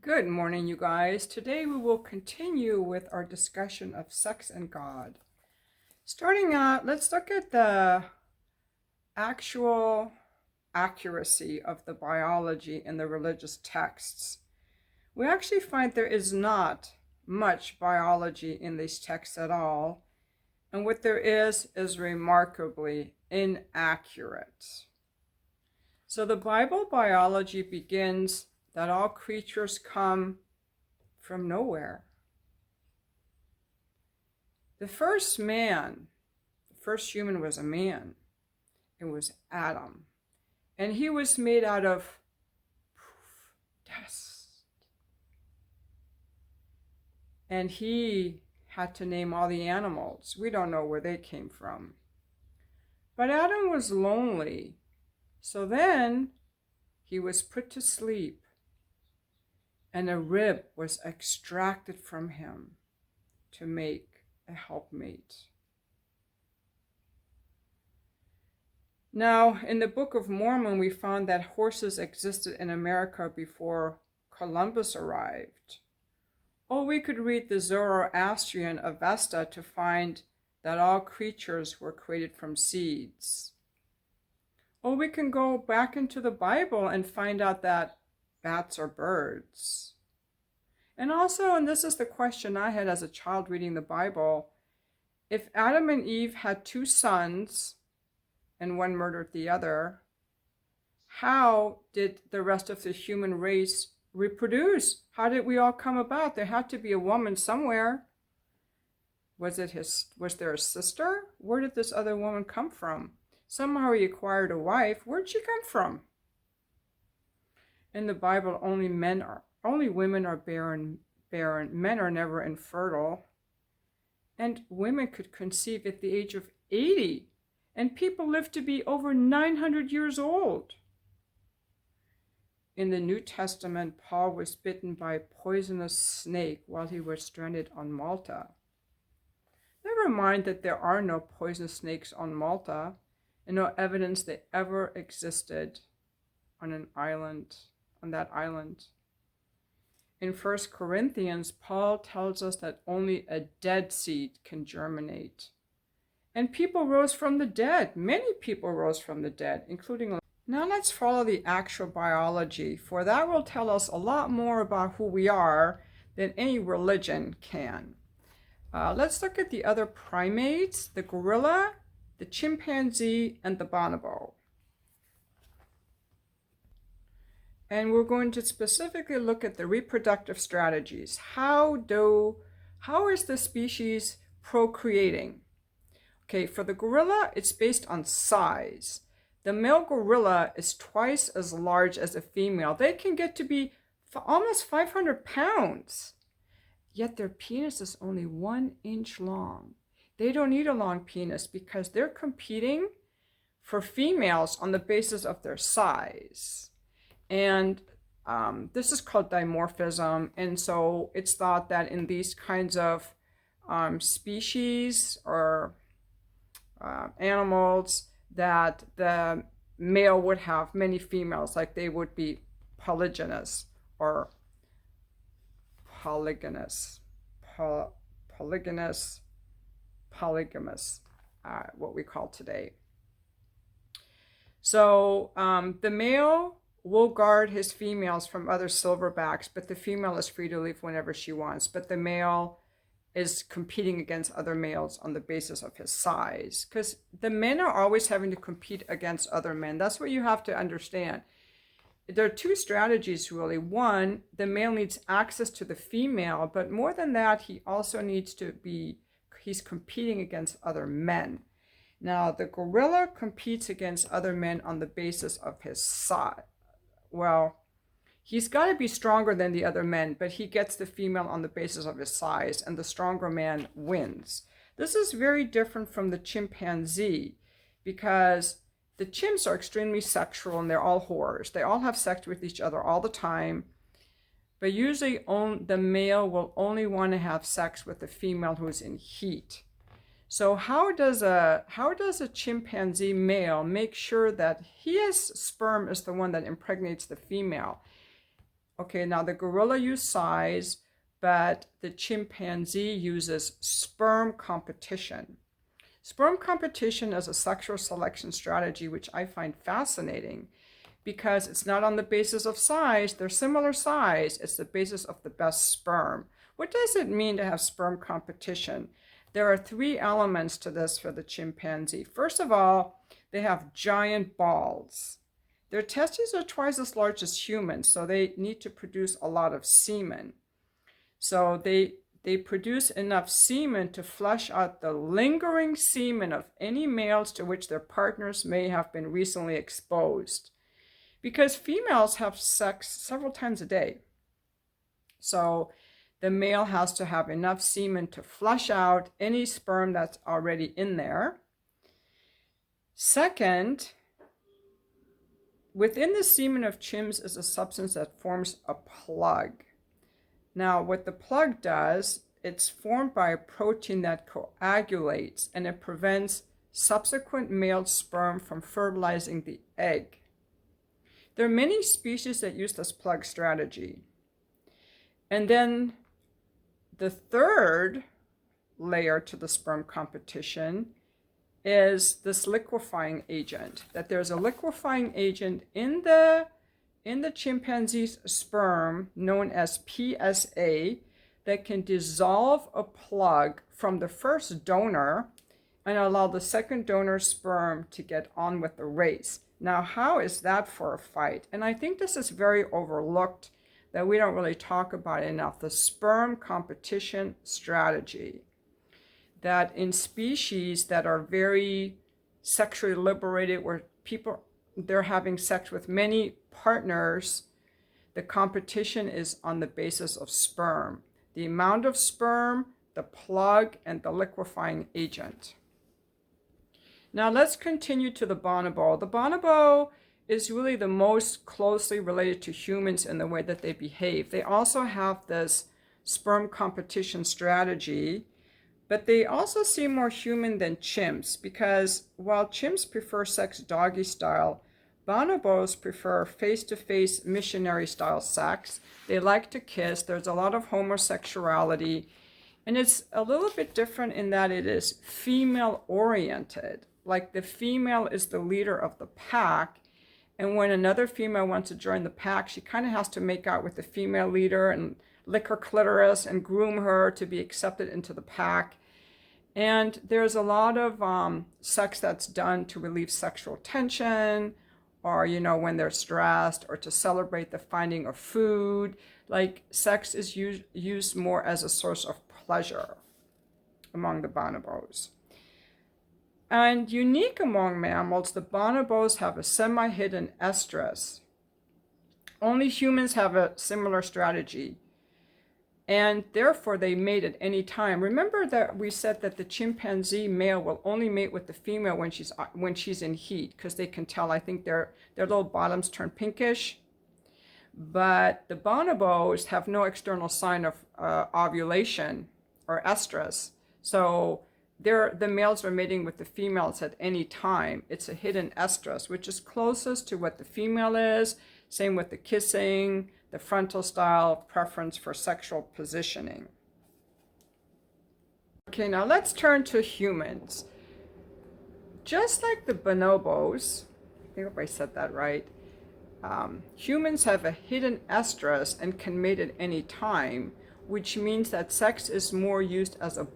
Good morning, you guys. Today we will continue with our discussion of sex and God. Starting out, let's look at the actual accuracy of the biology in the religious texts. We actually find there is not much biology in these texts at all, and what there is remarkably inaccurate. So the Bible biology begins that all creatures come from nowhere. The first man, the first human was a man. It was Adam. And he was made out of dust. And he had to name all the animals. We don't know where they came from. But Adam was lonely. So then he was put to sleep. And a rib was extracted from him to make a helpmate. Now, in the Book of Mormon, we found that horses existed in America before Columbus arrived. Or we could read the Zoroastrian Avesta to find that all creatures were created from seeds. Or we can go back into the Bible and find out that bats are birds. And also, and this is the question I had as a child reading the Bible, if Adam and Eve had two sons and one murdered the other, how did the rest of the human race reproduce? How did we all come about? There had to be a woman somewhere. Was there a sister? Where did this other woman come from? Somehow he acquired a wife. Where'd she come from? In the Bible, only women are barren. Men are never infertile. And women could conceive at the age of 80. And people live to be over 900 years old. In the New Testament, Paul was bitten by a poisonous snake while he was stranded on Malta. Never mind that there are no poisonous snakes on Malta, and no evidence they ever existed on that island. In 1 Corinthians, Paul tells us that only a dead seed can germinate. And people rose from the dead. Many people rose from the dead, including... Now let's follow the actual biology, for that will tell us a lot more about who we are than any religion can. Let's look at the other primates, the gorilla, the chimpanzee, and the bonobo. And we're going to specifically look at the reproductive strategies. How is the species procreating? Okay, for the gorilla, it's based on size. The male gorilla is twice as large as a female. They can get to be almost 500 pounds. Yet their penis is only 1 inch long. They don't need a long penis because they're competing for females on the basis of their size. And this is called dimorphism. And so it's thought that in these kinds of species or animals, that the male would have many females, like they would be polygynous or polygamous, what we call today. So the male will guard his females from other silverbacks, but the female is free to leave whenever she wants. But the male is competing against other males on the basis of his size, because the men are always having to compete against other men. That's what you have to understand. There are two strategies, really. One, the male needs access to the female, but more than that, he also needs to he's competing against other men. Now, the gorilla competes against other men on the basis of his size. Well, he's got to be stronger than the other men, but he gets the female on the basis of his size, and the stronger man wins. This is very different from the chimpanzee, because the chimps are extremely sexual, and they're all whores. They all have sex with each other all the time, but usually the male will only want to have sex with the female who's in heat. So how does a chimpanzee male make sure that his sperm is the one that impregnates the female? Okay, now the gorilla uses size, but the chimpanzee uses sperm competition. Sperm competition is a sexual selection strategy which I find fascinating because it's not on the basis of size, they're similar size, it's the basis of the best sperm. What does it mean to have sperm competition? There are three elements to this for the chimpanzee. First of all, they have giant balls. Their testes are twice as large as humans, so they need to produce a lot of semen. So they produce enough semen to flush out the lingering semen of any males to which their partners may have been recently exposed. Because females have sex several times a day. So the male has to have enough semen to flush out any sperm that's already in there. Second, within the semen of chimps is a substance that forms a plug. Now, what the plug does, it's formed by a protein that coagulates and it prevents subsequent male sperm from fertilizing the egg. There are many species that use this plug strategy. And then the third layer to the sperm competition is this liquefying agent, that there's a liquefying agent in the chimpanzee's sperm known as PSA that can dissolve a plug from the first donor and allow the second donor's sperm to get on with the race. Now, how is that for a fight? And I think this is very overlooked, that we don't really talk about it enough, the sperm competition strategy. That in species that are very sexually liberated, where they're having sex with many partners, the competition is on the basis of sperm. The amount of sperm, the plug, and the liquefying agent. Now let's continue to the bonobo. The bonobo is really the most closely related to humans in the way that they behave. They also have this sperm competition strategy, but they also seem more human than chimps, because while chimps prefer sex doggy style, bonobos prefer face-to-face missionary style sex. They like to kiss. There's a lot of homosexuality, and it's a little bit different in that it is female oriented. Like the female is the leader of the pack, and when another female wants to join the pack, she kind of has to make out with the female leader and lick her clitoris and groom her to be accepted into the pack. And there's a lot of sex that's done to relieve sexual tension, or, when they're stressed, or to celebrate the finding of food. Like sex is used more as a source of pleasure among the bonobos. And unique among mammals, the bonobos have a semi-hidden estrus. Only humans have a similar strategy, and therefore they mate at any time. Remember that we said that the chimpanzee male will only mate with the female when she's in heat, because they can tell. I think their little bottoms turn pinkish. But the bonobos have no external sign of ovulation or estrus, so the males are mating with the females at any time. It's a hidden estrus, which is closest to what the female is. Same with the kissing, the frontal style, preference for sexual positioning. Okay, now let's turn to humans. Just like the bonobos, I hope I said that right, humans have a hidden estrus and can mate at any time, which means that sex is more used as a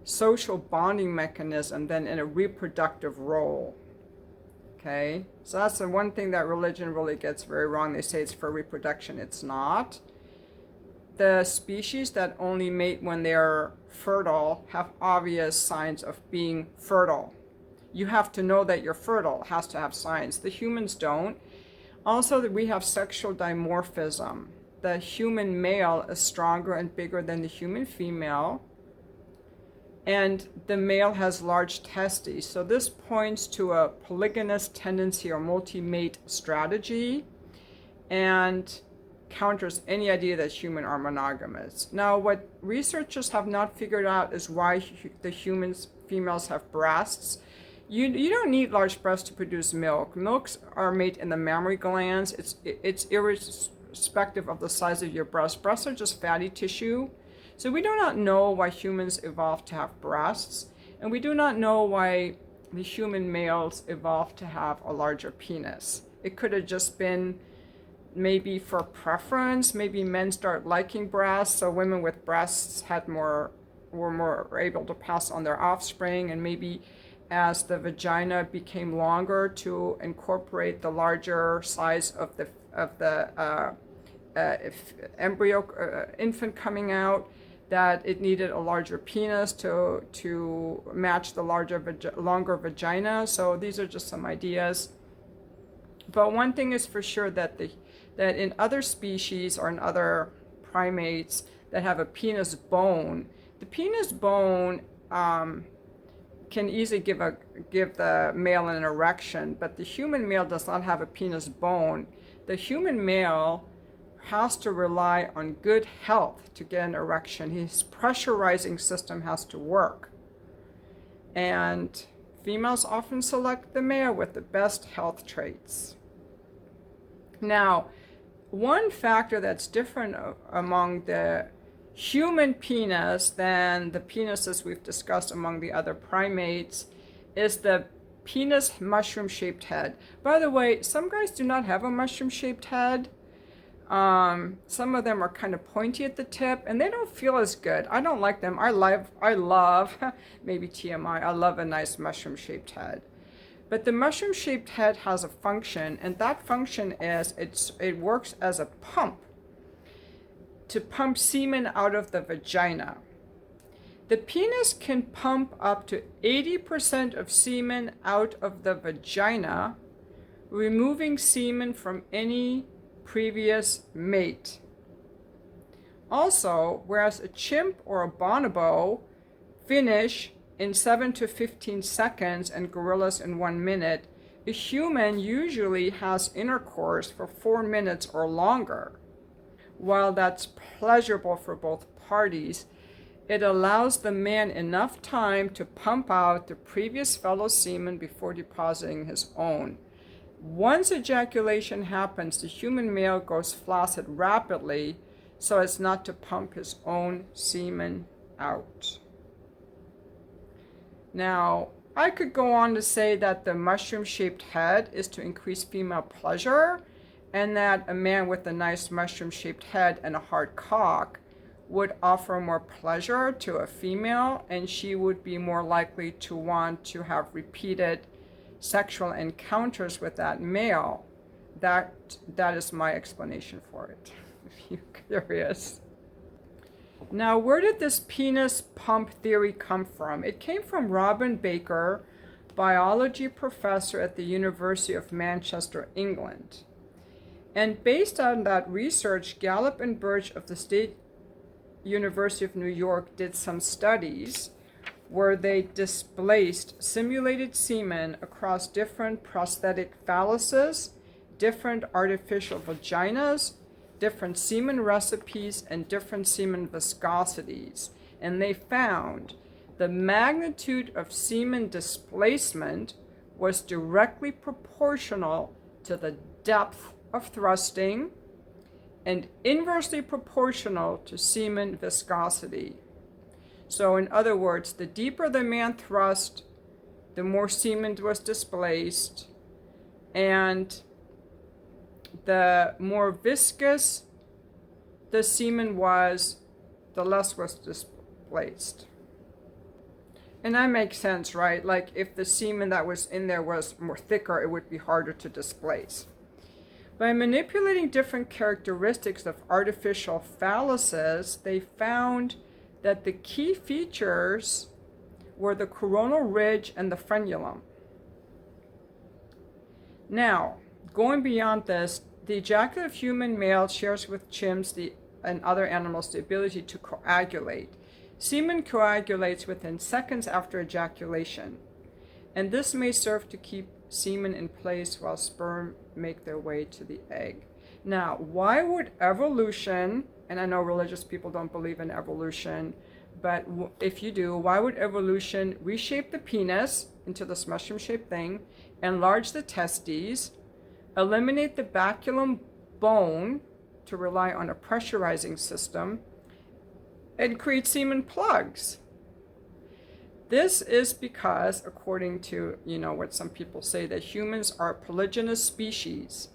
social bonding mechanism than in a reproductive role. Okay, so that's the one thing that religion really gets very wrong. They say it's for reproduction. It's not. The species that only mate when they're fertile have obvious signs of being fertile. You have to know that you're fertile. It has to have signs. The humans don't. Also, we have sexual dimorphism. The human male is stronger and bigger than the human female, and the male has large testes. So this points to a polygynous tendency or multi-mate strategy, and counters any idea that humans are monogamous. Now, what researchers have not figured out is why the females have breasts. You don't need large breasts to produce milk. Milks are made in the mammary glands. It's irrespective of the size of your breast. Breasts are just fatty tissue. So we do not know why humans evolved to have breasts, and we do not know why the human males evolved to have a larger penis. It could have just been maybe for preference. Maybe men start liking breasts, so women with breasts were more able to pass on their offspring, and maybe as the vagina became longer to incorporate the larger size of the infant coming out, that it needed a larger penis to match the longer vagina. So these are just some ideas. But one thing is for sure, that in other species or in other primates that have a penis bone, the penis bone can easily give the male an erection, but the human male does not have a penis bone. The human male has to rely on good health to get an erection. His pressurizing system has to work. And females often select the male with the best health traits. Now, one factor that's different among the human penis than the penises we've discussed among the other primates is the penis mushroom-shaped head. By the way, some guys do not have a mushroom-shaped head. Some of them are kind of pointy at the tip, and they don't feel as good. I don't like them. I love maybe TMI, I love a nice mushroom-shaped head. But the mushroom-shaped head has a function, and that function is it works as a pump to pump semen out of the vagina. The penis can pump up to 80% of semen out of the vagina, removing semen from any previous mate. Also, whereas a chimp or a bonobo finish in 7 to 15 seconds and gorillas in 1 minute, a human usually has intercourse for 4 minutes or longer. While that's pleasurable for both parties, it allows the man enough time to pump out the previous fellow's semen before depositing his own. Once ejaculation happens, the human male goes flaccid rapidly so as not to pump his own semen out. Now, I could go on to say that the mushroom-shaped head is to increase female pleasure, and that a man with a nice mushroom-shaped head and a hard cock would offer more pleasure to a female, and she would be more likely to want to have repeated sexual encounters with that male. That is my explanation for it, if you're curious. Now, where did this penis pump theory come from? It came from Robin Baker, biology professor at the University of Manchester, England. And based on that research, Gallup and Birch of the State University of New York did some studies where they displaced simulated semen across different prosthetic phalluses, different artificial vaginas, different semen recipes, and different semen viscosities. And they found the magnitude of semen displacement was directly proportional to the depth of thrusting and inversely proportional to semen viscosity. So in other words, the deeper the man thrust, the more semen was displaced, and the more viscous the semen was, the less was displaced. And that makes sense, right? Like if the semen that was in there was more thicker, it would be harder to displace. By manipulating different characteristics of artificial phalluses, they found that the key features were the coronal ridge and the frenulum. Now, going beyond this, the ejaculative human male shares with chimps and other animals the ability to coagulate. Semen coagulates within seconds after ejaculation, and this may serve to keep semen in place while sperm make their way to the egg. Now, why would evolution, and I know religious people don't believe in evolution, but if you do, why would evolution reshape the penis into this mushroom-shaped thing, enlarge the testes, eliminate the baculum bone to rely on a pressurizing system, and create semen plugs. This is because, according to, what some people say, that humans are a polygynous species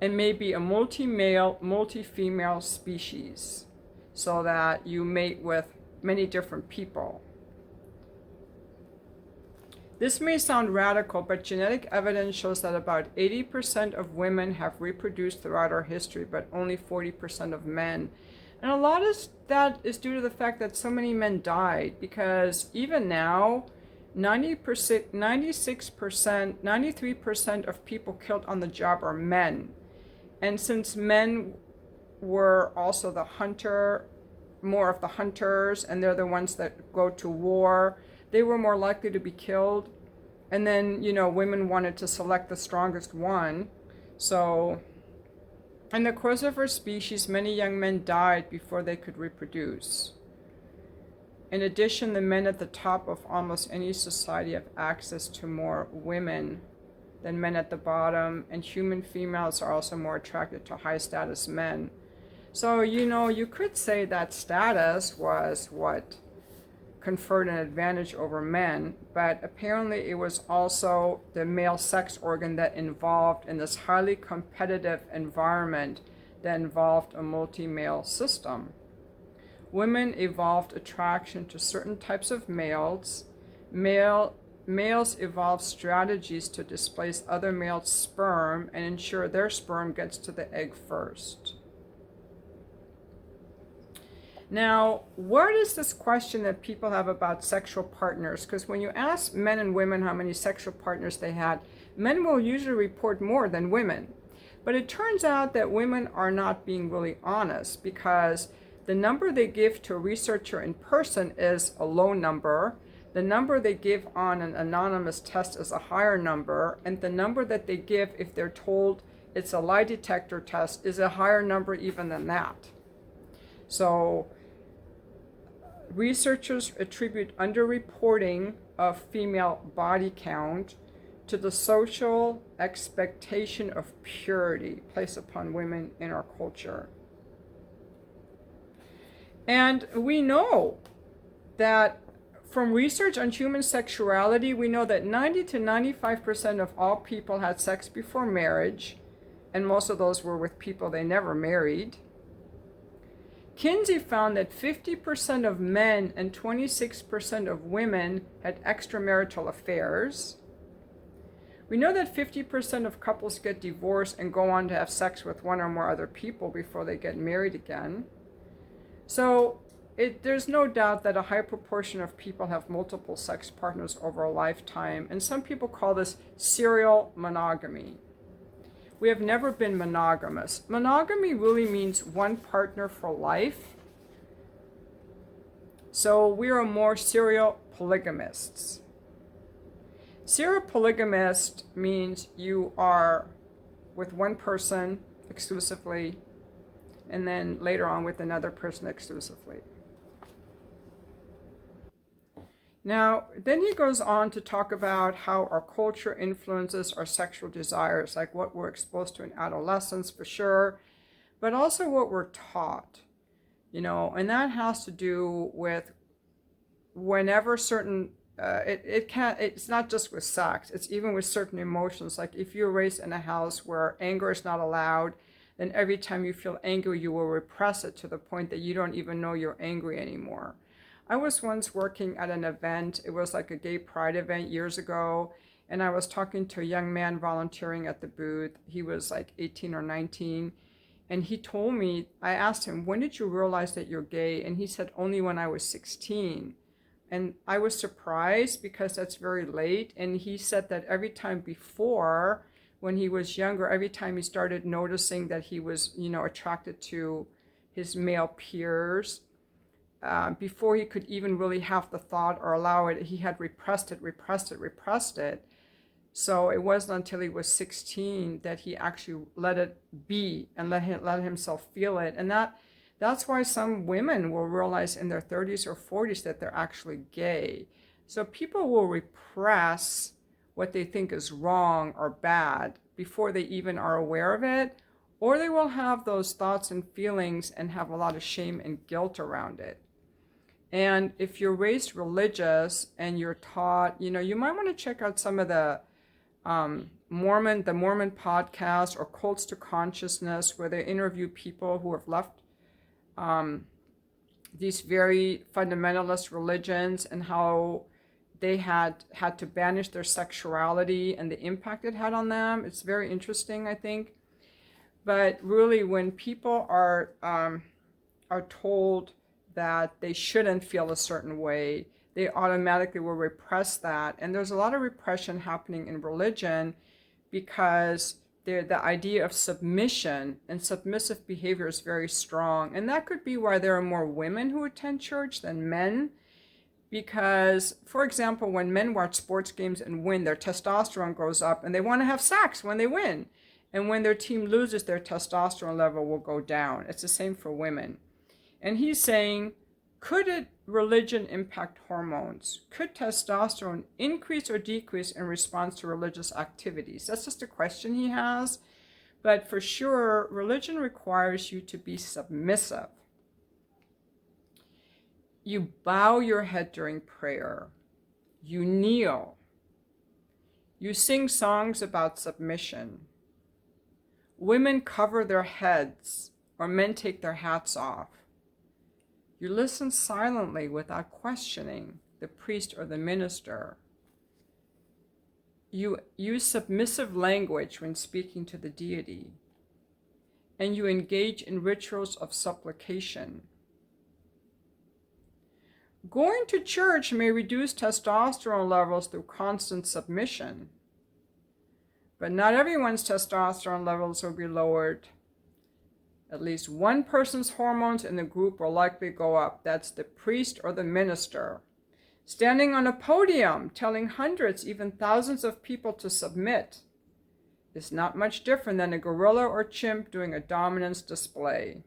and may be a multi-male, multi-female species, so that you mate with many different people. This may sound radical, but genetic evidence shows that about 80% of women have reproduced throughout our history, but only 40% of men. And a lot of that is due to the fact that so many men died, because even now, 90%, 96%, 93% of people killed on the job are men. And since men were also more of the hunters, and they're the ones that go to war, they were more likely to be killed. And then, women wanted to select the strongest one. So, in the course of our species, many young men died before they could reproduce. In addition, the men at the top of almost any society have access to more women than men at the bottom, and human females are also more attracted to high status men. So, you could say that status was what conferred an advantage over men, but apparently it was also the male sex organ that involved in this highly competitive environment that involved a multi-male system. Women evolved attraction to certain types of males. Males evolved strategies to displace other males' sperm and ensure their sperm gets to the egg first. Now, where does this question that people have about sexual partners? Because when you ask men and women how many sexual partners they had, men will usually report more than women. But it turns out that women are not being really honest, because the number they give to a researcher in person is a low number. The number they give on an anonymous test is a higher number. And the number that they give if they're told it's a lie detector test is a higher number even than that. So researchers attribute underreporting of female body count to the social expectation of purity placed upon women in our culture. And we know that from research on human sexuality, we know that 90 to 95% of all people had sex before marriage, and most of those were with people they never married. Kinsey found that 50% of men and 26% of women had extramarital affairs. We know that 50% of couples get divorced and go on to have sex with one or more other people before they get married again. So there's no doubt that a high proportion of people have multiple sex partners over a lifetime, and some people call this serial monogamy. We have never been monogamous. Monogamy really means one partner for life. So we are more serial polygamists. Serial polygamist means you are with one person exclusively, and then later on with another person exclusively. Now, then he goes on to talk about how our culture influences our sexual desires, like what we're exposed to in adolescence for sure, but also what we're taught, and that has to do with whenever certain, it's not just with sex, it's even with certain emotions. Like if you're raised in a house where anger is not allowed, then every time you feel angry, you will repress it to the point that you don't even know you're angry anymore. I was once working at an event. It was like a gay pride event years ago. And I was talking to a young man volunteering at the booth. He was like 18 or 19. And he told me, I asked him, when did you realize that you're gay? And he said, only when I was 16. And I was surprised because that's very late. And he said that every time before, when he was younger, every time he started noticing that he was, attracted to his male peers, before he could even really have the thought or allow it, he had repressed it. So it wasn't until he was 16 that he actually let it be and let himself feel it. And that's why some women will realize in their 30s or 40s that they're actually gay. So people will repress what they think is wrong or bad before they even are aware of it, or they will have those thoughts and feelings and have a lot of shame and guilt around it. And if you're raised religious and you're taught, you might want to check out some of the Mormon podcast or Cults to Consciousness, where they interview people who have left these very fundamentalist religions and how they had to banish their sexuality and the impact it had on them. It's very interesting, I think. But really, when people are told that they shouldn't feel a certain way, they automatically will repress that. And there's a lot of repression happening in religion because the idea of submission and submissive behavior is very strong. And that could be why there are more women who attend church than men. Because, for example, when men watch sports games and win, their testosterone goes up and they want to have sex when they win. And when their team loses, their testosterone level will go down. It's the same for women. And he's saying, could religion impact hormones? Could testosterone increase or decrease in response to religious activities? That's just a question he has. But for sure, religion requires you to be submissive. You bow your head during prayer. You kneel. You sing songs about submission. Women cover their heads, or men take their hats off. You listen silently without questioning the priest or the minister. You use submissive language when speaking to the deity. And you engage in rituals of supplication. Going to church may reduce testosterone levels through constant submission. But not everyone's testosterone levels will be lowered. At least one person's hormones in the group will likely go up. That's the priest or the minister. Standing on a podium, telling hundreds, even thousands of people to submit is not much different than a gorilla or chimp doing a dominance display.